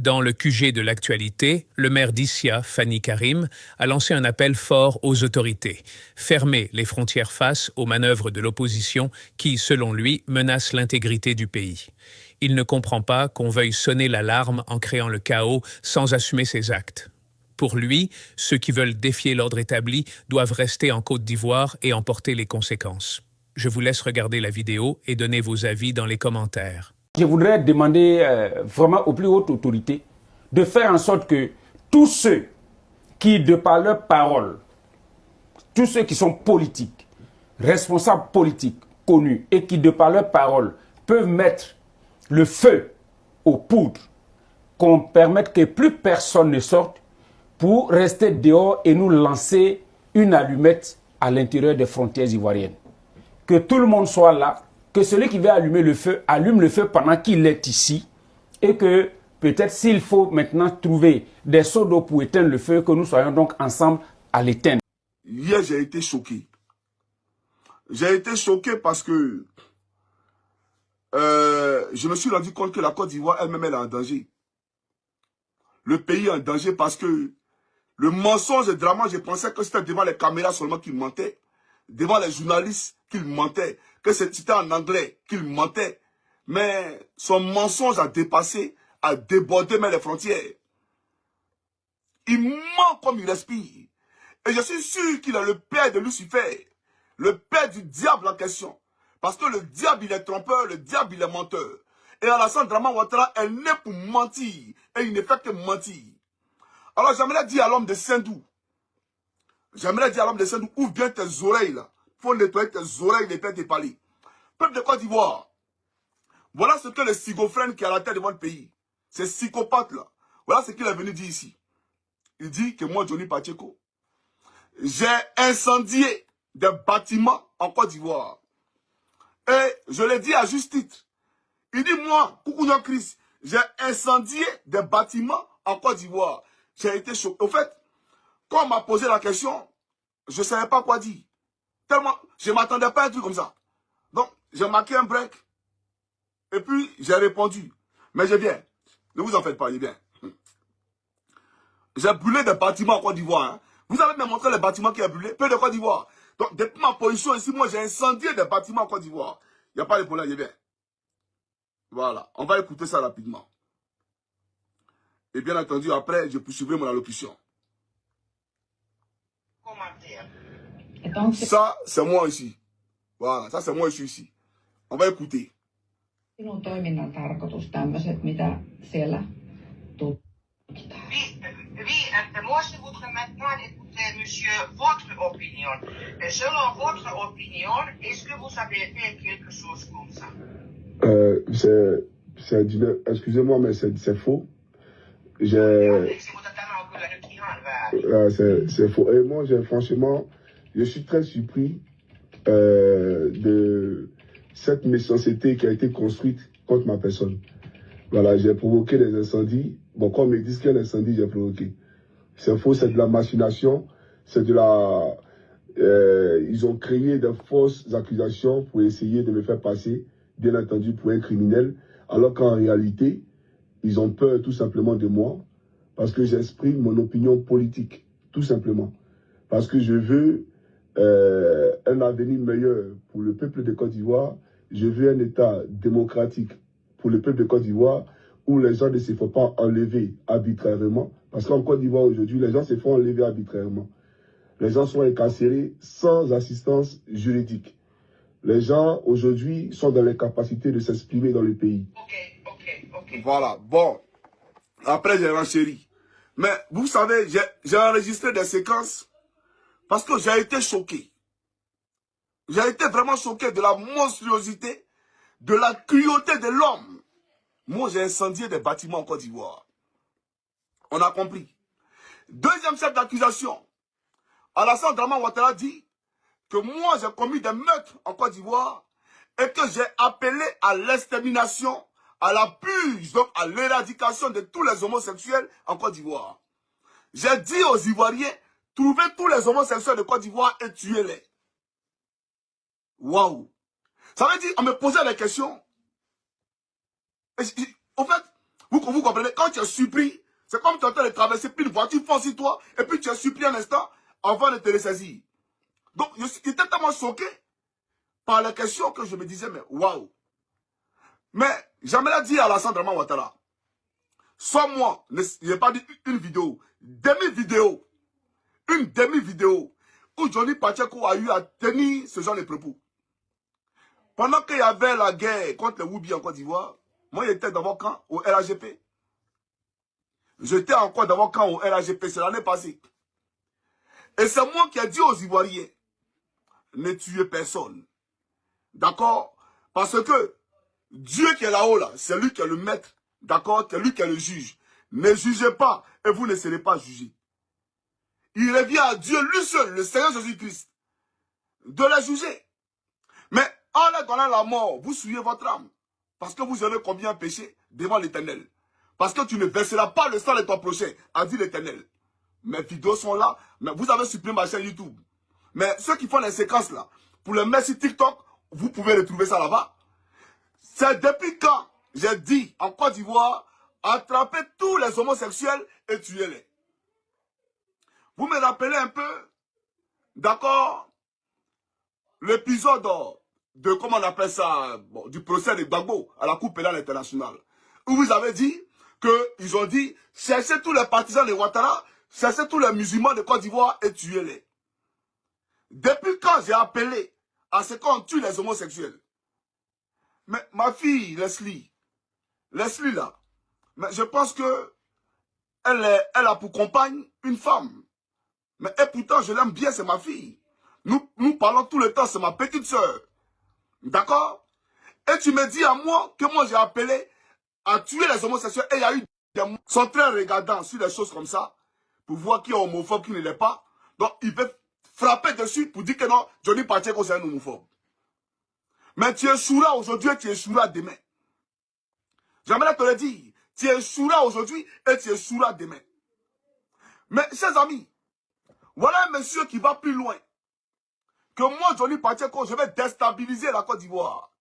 Dans le QG de l'actualité, le maire d'Issia, Fani Karim, a lancé un appel fort aux autorités. Fermer les frontières face aux manœuvres de l'opposition qui, selon lui, menacent l'intégrité du pays. Il ne comprend pas qu'on veuille sonner l'alarme en créant le chaos sans assumer ses actes. Pour lui, ceux qui veulent défier l'ordre établi doivent rester en Côte d'Ivoire et en porter les conséquences. Je vous laisse regarder la vidéo et donner vos avis dans les commentaires. Je voudrais demander vraiment aux plus hautes autorités de faire en sorte que tous ceux qui, de par leurs paroles, tous ceux qui sont politiques, responsables politiques, connus, et qui, de par leurs paroles, peuvent mettre le feu aux poudres, qu'on permette que plus personne ne sorte pour rester dehors et nous lancer une allumette à l'intérieur des frontières ivoiriennes. Que tout le monde soit là, que celui qui veut allumer le feu, allume le feu pendant qu'il est ici, et que peut-être s'il faut maintenant trouver des seaux d'eau pour éteindre le feu, que nous soyons donc ensemble à l'éteindre. Hier, j'ai été choqué. J'ai été choqué parce que je me suis rendu compte que la Côte d'Ivoire elle-même est en danger. Le pays est en danger parce que le mensonge et le drama, je pensais que c'était devant les caméras seulement qu'il mentait, devant les journalistes qu'il mentait, que c'était en anglais qu'il mentait. Mais son mensonge a dépassé, a débordé même les frontières. Il ment comme il respire. Et je suis sûr qu'il est le père de Lucifer, le père du diable en question. Parce que le diable, il est trompeur, le diable, il est menteur. Et Alassane Draman Ouattara est né pour mentir. Et il ne fait que mentir. Alors j'aimerais dire à l'homme de Sendou, ouvre bien tes oreilles là. Il faut nettoyer tes oreilles, les pères tes palais. Peuple de Côte d'Ivoire, voilà ce que le schizophrène qui est à la tête de votre pays, ces psychopathes là, voilà ce qu'il est venu dire ici. Il dit que moi, Johnny Pacheco, j'ai incendié des bâtiments en Côte d'Ivoire. Et je l'ai dit à juste titre. Il dit, moi, Koukouyan Chris, j'ai incendié des bâtiments en Côte d'Ivoire. J'ai été choqué. Au fait, quand on m'a posé la question, je ne savais pas quoi dire. Tellement, je ne m'attendais pas à un truc comme ça. Donc, j'ai marqué un break. Et puis, j'ai répondu. Mais je viens. Ne vous en faites pas, je viens. J'ai brûlé des bâtiments en Côte d'Ivoire. Hein. Vous avez même montré les bâtiments qui ont brûlé. Peu de Côte d'Ivoire. Donc, depuis ma position ici, moi, j'ai incendié des bâtiments en Côte d'Ivoire. Il n'y a pas de problème, je viens. Voilà. On va écouter ça rapidement. Et bien entendu, après, je poursuivrai mon allocution. Ça, c'est moi ici. Voilà, ça, c'est moi ici. On va écouter. Sinun toiminnan tarkoitus tämmöiset, mitä siellä tutkitaan. Moi, je voudrais maintenant écouter, monsieur, votre opinion. Selon votre opinion, est-ce que vous avez fait quelque chose comme ça? Excusez-moi, mais c'est faux. C'est faux. Et moi, franchement, je suis très surpris de cette méchanceté qui a été construite contre ma personne. Voilà, j'ai provoqué des incendies. Bon, quand on me dit quel incendie j'ai provoqué. C'est faux, c'est de la machination, c'est de la... ils ont créé de fausses accusations pour essayer de me faire passer, bien entendu, pour un criminel, alors qu'en réalité, ils ont peur tout simplement de moi, parce que j'exprime mon opinion politique, tout simplement. Parce que je veux un avenir meilleur pour le peuple de Côte d'Ivoire, je veux un État démocratique pour le peuple de Côte d'Ivoire, où les gens ne se font pas enlever arbitrairement. Parce qu'en Côte d'Ivoire aujourd'hui, les gens se font enlever arbitrairement. Les gens sont incarcérés sans assistance juridique. Les gens aujourd'hui sont dans l'incapacité de s'exprimer dans le pays. Ok. Voilà, bon. Après, j'ai renchéri. Mais vous savez, j'ai enregistré des séquences parce que j'ai été choqué. J'ai été vraiment choqué de la monstruosité, de la cruauté de l'homme. Moi, j'ai incendié des bâtiments en Côte d'Ivoire. On a compris. Deuxième chef d'accusation. Alassane Draman Ouattara dit que moi, j'ai commis des meurtres en Côte d'Ivoire et que j'ai appelé à l'extermination, à la purge, donc à l'éradication de tous les homosexuels en Côte d'Ivoire. J'ai dit aux Ivoiriens, trouvez tous les homosexuels de Côte d'Ivoire et tuez-les. Waouh! Ça veut dire, on me posait des questions. En fait, Vous comprenez? Quand tu es surpris, c'est comme tu es en train de traverser, puis une voiture fonce sur toi, et puis tu es surpris un instant avant de te ressaisir. Donc, j'étais tellement choqué par la question que je me disais, mais waouh. Mais j'aimerais dire à Alassane Draman Ouattara, soit moi, je n'ai pas dit une vidéo, demi-vidéo, une demi-vidéo, où Johnny Pacheco a eu à tenir ce genre de propos. Pendant qu'il y avait la guerre contre les Woubi en Côte d'Ivoire, moi j'étais dans mon camp au RAGP. J'étais encore dans mon camp au RAGP, c'est l'année passée. Et c'est moi qui ai dit aux Ivoiriens, ne tuez personne. D'accord? Parce que Dieu qui est là-haut, là, c'est lui qui est le maître. D'accord? C'est lui qui est le juge. Ne jugez pas et vous ne serez pas jugés. Il revient à Dieu lui seul, le Seigneur Jésus-Christ, de les juger. Mais en leur donnant la mort, vous souillez votre âme. Parce que vous avez combien péché devant l'Éternel. Parce que tu ne verseras pas le sang de ton prochain, a dit l'Éternel. Mes vidéos sont là, mais vous avez supprimé ma chaîne YouTube. Mais ceux qui font les séquences là, pour le mettre sur TikTok, vous pouvez retrouver ça là-bas. C'est depuis quand j'ai dit en Côte d'Ivoire, attrapez tous les homosexuels et tuez-les. Vous me rappelez un peu, d'accord, l'épisode de, comment on appelle ça, bon, du procès de Gbagbo à la Cour pénale internationale, où vous avez dit qu'ils ont dit, cherchez tous les partisans de Ouattara, cherchez tous les musulmans de Côte d'Ivoire et tuez-les. Depuis quand j'ai appelé à ce qu'on tue les homosexuels? Mais ma fille, Leslie là, mais je pense que elle a pour compagne une femme. Mais et pourtant, je l'aime bien, c'est ma fille. Nous parlons tout le temps, c'est ma petite soeur. D'accord? Et tu me dis à moi que moi j'ai appelé à tuer les homosexuels et il y a eu des gens qui sont très regardants sur des choses comme ça pour voir qui est homophobe, qui ne l'est pas. Donc ils peuvent frapper dessus pour dire que non, Johnny Pacheco c'est un homophobe. Mais tu échoueras aujourd'hui et tu échoueras demain. J'aimerais te le dire. Tu échoueras aujourd'hui et tu échoueras demain. Mais chers amis, voilà un monsieur qui va plus loin. Que moi, Johnny Pacheco, je vais déstabiliser la Côte d'Ivoire.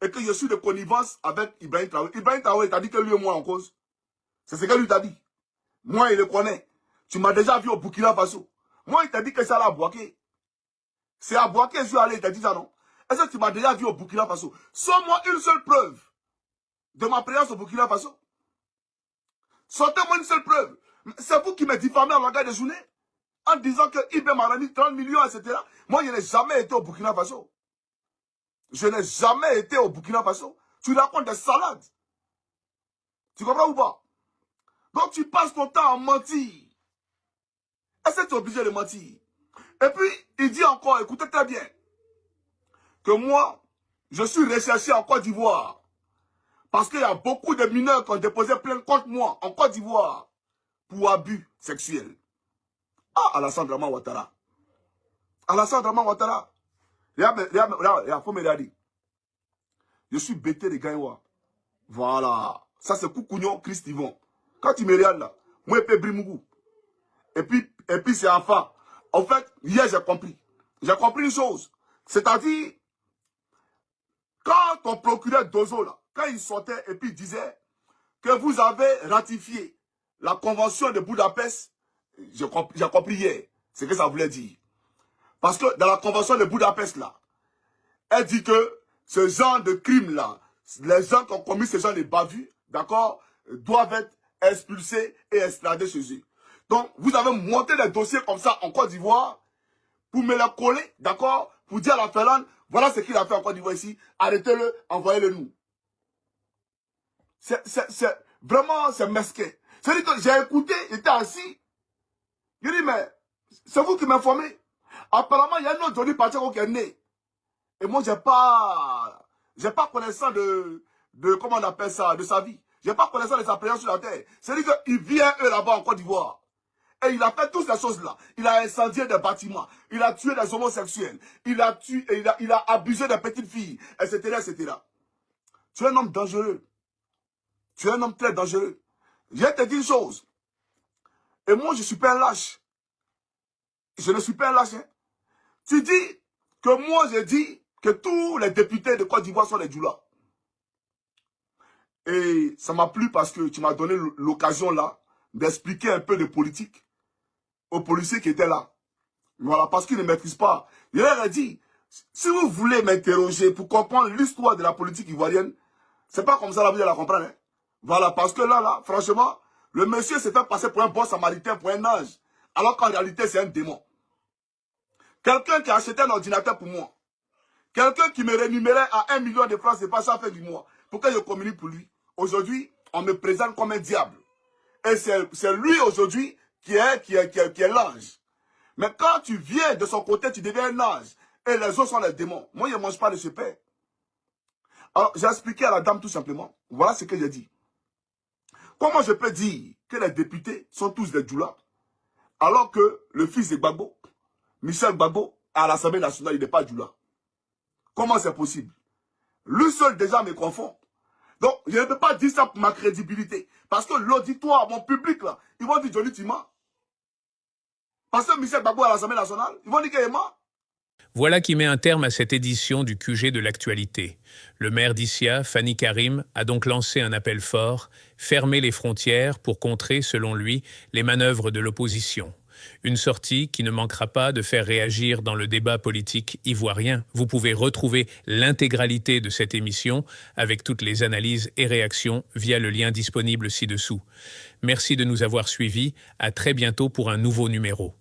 Et que je suis de connivence avec Ibrahim Traoré. Ibrahim Traoré t'a dit que lui et moi en cause. C'est ce que lui t'a dit. Moi, il le connaît. Tu m'as déjà vu au Burkina Faso. Moi, il t'a dit que c'est à Bouaké. C'est à Bouaké, je suis allé, il t'a dit ça, non? Est-ce que tu m'as déjà vu au Burkina Faso? Sors-moi une seule preuve de ma présence au Burkina Faso. Sortez-moi une seule preuve. C'est vous qui me diffamez en langage de journée en disant que Ibn m'a rendu 30 millions, etc. Moi, je n'ai jamais été au Burkina Faso. Je n'ai jamais été au Burkina Faso. Tu racontes des salades. Tu comprends ou pas? Donc, tu passes ton temps à mentir. Est-ce que tu es obligé de mentir? Et puis, il dit encore, écoutez très bien, que moi, je suis recherché en Côte d'Ivoire. Parce qu'il y a beaucoup de mineurs qui ont déposé plainte contre moi en Côte d'Ivoire pour abus sexuels. Ah, Alassane Draman Ouattara. Alassane Draman Ouattara. Regarde, faut me regarder. Je suis bêté de Gaïwa. Voilà. Ça, c'est Koukounion, Christ Yvon. Quand tu me regardes là, moi, je peux Brimougou. Et puis c'est enfin. En fait, hier, j'ai compris. J'ai compris une chose. C'est-à-dire, quand ton procureur Dozo, là, quand il sortait et puis il disait que vous avez ratifié la convention de Budapest, j'ai compris hier ce que ça voulait dire. Parce que dans la convention de Budapest, là, elle dit que ce genre de crime-là, les gens qui ont commis ce genre de bavures, d'accord, doivent être expulsés et extradés chez eux. Donc, vous avez monté des dossiers comme ça en Côte d'Ivoire pour me les coller, d'accord, pour dire à la Finlande, voilà ce qu'il a fait en Côte d'Ivoire ici, arrêtez-le, envoyez-le nous. Vraiment, c'est mesquin. C'est-à-dire que j'ai écouté, j'étais assis, je dis, mais c'est vous qui m'informez. Apparemment, il y a un autre Johnny Pacheco qui est né. Et moi, j'ai pas connaissance de, comment on appelle ça, de sa vie. J'ai pas connaissance de sa présence sur la terre. C'est-à-dire qu'il vient, eux, là-bas, en Côte d'Ivoire. Et il a fait toutes ces choses-là. Il a incendié des bâtiments. Il a tué des homosexuels. Il a tué, il a abusé des petites filles, etc., etc. Tu es un homme dangereux. Tu es un homme très dangereux. Je vais te dire une chose. Et moi, je ne suis pas un lâche. Je ne suis pas un lâche. Hein. Tu dis que moi, j'ai dit que tous les députés de Côte d'Ivoire sont des djoulas. Et ça m'a plu parce que tu m'as donné l'occasion là d'expliquer un peu de politique aux policiers qui étaient là. Voilà, parce qu'ils ne maîtrisent pas. Je leur ai dit, si vous voulez m'interroger pour comprendre l'histoire de la politique ivoirienne, c'est pas comme ça là, vous allez la comprendre. Hein. Voilà, parce que là, franchement, le monsieur s'est fait passer pour un bon samaritain, pour un ange. Alors qu'en réalité, c'est un démon. Quelqu'un qui a acheté un ordinateur pour moi. Quelqu'un qui me rémunérait à 1 million de francs, c'est pas ça fait du mois. Pour que je communique pour lui. Aujourd'hui, on me présente comme un diable. Et c'est lui aujourd'hui qui est l'ange. Mais quand tu viens de son côté, tu deviens un ange. Et les autres sont les démons. Moi, je ne mange pas de ce père. Alors, j'ai expliqué à la dame tout simplement. Voilà ce que j'ai dit. Comment je peux dire que les députés sont tous des djoulas, alors que le fils de Gbagbo, Michel Gbagbo, à l'Assemblée nationale, il n'est pas djoula? Comment c'est possible? Lui seul déjà me confond. Donc, je ne peux pas dire ça pour ma crédibilité. Parce que l'auditoire, mon public, là, ils vont dire Johnny Tima. Parce que Michel Gbagbo à l'Assemblée nationale, ils vont dire qu'il est mort. Voilà qui met un terme à cette édition du QG de l'actualité. Le maire d'Issia, Fani Karim, a donc lancé un appel fort, fermer les frontières pour contrer, selon lui, les manœuvres de l'opposition. Une sortie qui ne manquera pas de faire réagir dans le débat politique ivoirien. Vous pouvez retrouver l'intégralité de cette émission avec toutes les analyses et réactions via le lien disponible ci-dessous. Merci de nous avoir suivis. À très bientôt pour un nouveau numéro.